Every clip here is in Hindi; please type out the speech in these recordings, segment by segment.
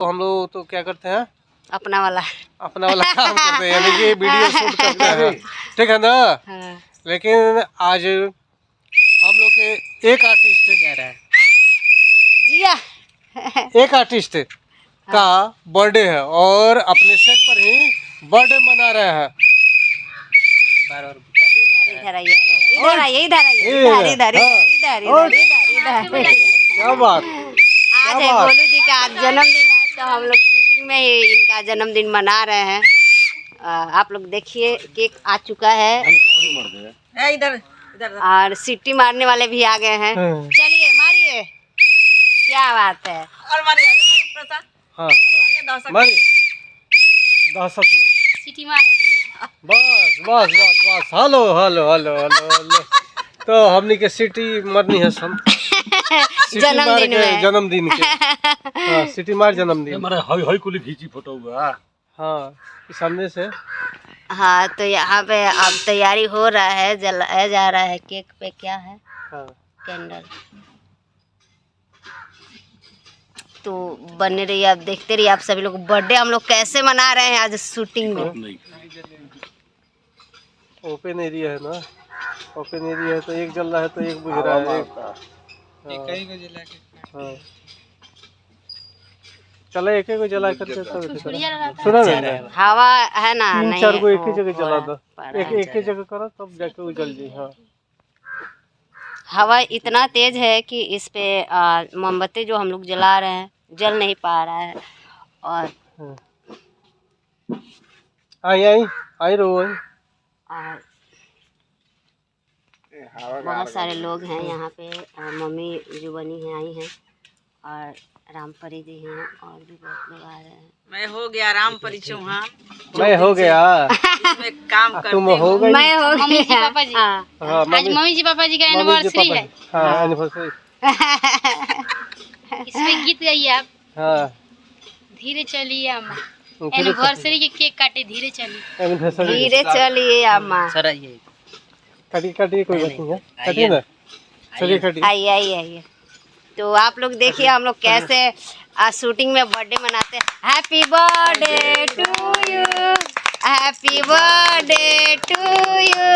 तो हम लोग तो क्या करते हैं, अपना वाला काम करते हैं, यानी कि वीडियो शूट करते हैं, ठीक है ना। हाँ। लेकिन आज हम लोग के एक आर्टिस्ट जिया एक आर्टिस्ट का बर्थडे है और अपने सेट पर ही बर्थडे मना रहे हैं। इधर आइए, इधर आइए, इधर आइए, इधर इधर इधर इधर इधर इधर। क्या बात, आज है गोलू जी का आज जन्मदिन है, तो हम लोग शूटिंग में ही इनका जन्मदिन मना रहे हैं। आप लोग देखिए केक आ चुका है इधर और सीटी मारने वाले भी आ गए हैं। चलिए मारिए, क्या बात है। और मारिए प्रसाद। हाँ दर्शक मारी दहशत में सीटी मार बस बस बस बस। Hello hello hello hello hello. तो हमनी के सिटी मरनी है सब जन्मदिन में। जन्मदिन के हाँ, सिटी मार जन्मदिन हमारे हाई हाई कुली खींची फोटो हुआ। हाँ सामने से। हाँ तो यहाँ पे अब तैयारी हो रहा है, जलाया जा रहा है। केक पे क्या है, हाँ कैंडल। तो बने रहिए, आप देखते रहिए। आप सभी लोग बर्थडे हम लोग कैसे मना रहे हैं आज शूटिंग में। ओपन एरिया है ना, ओपन एरिया है तो एक जल रहा है तो एक बुझ रहा है। हाँ चलो एक एक जला करके सुना नहीं, हवा है ना, तीन नहीं चार को एक ही हो जगह जला दो, पड़ा एक ही जगह करो तब जाके वो जल जाए। हाँ हवा इतना तेज है कि इस पे मोमबत्ती जो हम लोग जला रहे हैं जल नहीं पा रहा है। और आई आई आई रो आई। और बहुत सारे लोग हैं यहाँ पे। मम्मी जो बनी है आई हैं और रामपरी जी हैं और भी बहुत लोग आ रहे हैं। मैं हो गया राम परिचौहान, मैं हो गया इसमें काम करती तुम हो गई। मैं हो मम्मी जी पापा जी। हाँ। हाँ आज मम्मी जी पापा जी का एनिवर्सरी है। हाँ एनिवर्सरी। इसमें गीत गाइए आप। हाँ धीरे चलिए अम्मा, एनिवर्सरी के केक काटे, धीरे चलिए। एनिवर्सरी धीरे चलिए अम्मा। कटी कटी कोई बात नहीं है, कटी ना चलिए कटी। आइए आइए आइए। तो आप लोग देखिए हम लोग कैसे शूटिंग में बर्थडे मनाते हैं। Happy birthday to you, happy birthday to you,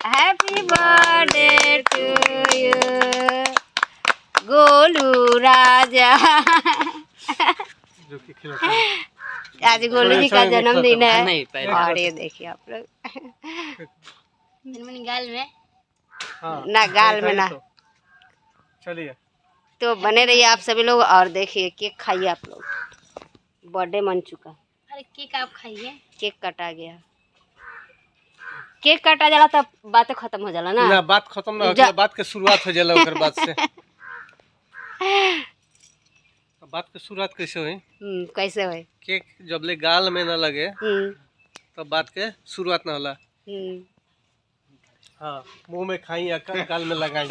happy birthday to you Golu राजा। जो कि खिलाता है। आज गोलू जी का जन्मदिन है और ये देखिए आप लोग गाल में हाँ, ना गाल में ना। चलिए तो बने रहिए आप सभी लोग और देखिए केक खाइए आप लोग। बर्थडे मन चुका, अरे केक आप खाइए। केक कटा गया। केक काटा जाला तब बातें खत्म हो जाला ना। ना बात खत्म ना होके बात के शुरुआत हो जाला ओकर बाद से। बात के शुरुआत कैसे हुई? कैसे हुई? केक जब ले गाल में ना लगे तब बात के शुरुआत ना होला। हाँ मुंह में खाई या गाल में लगाई।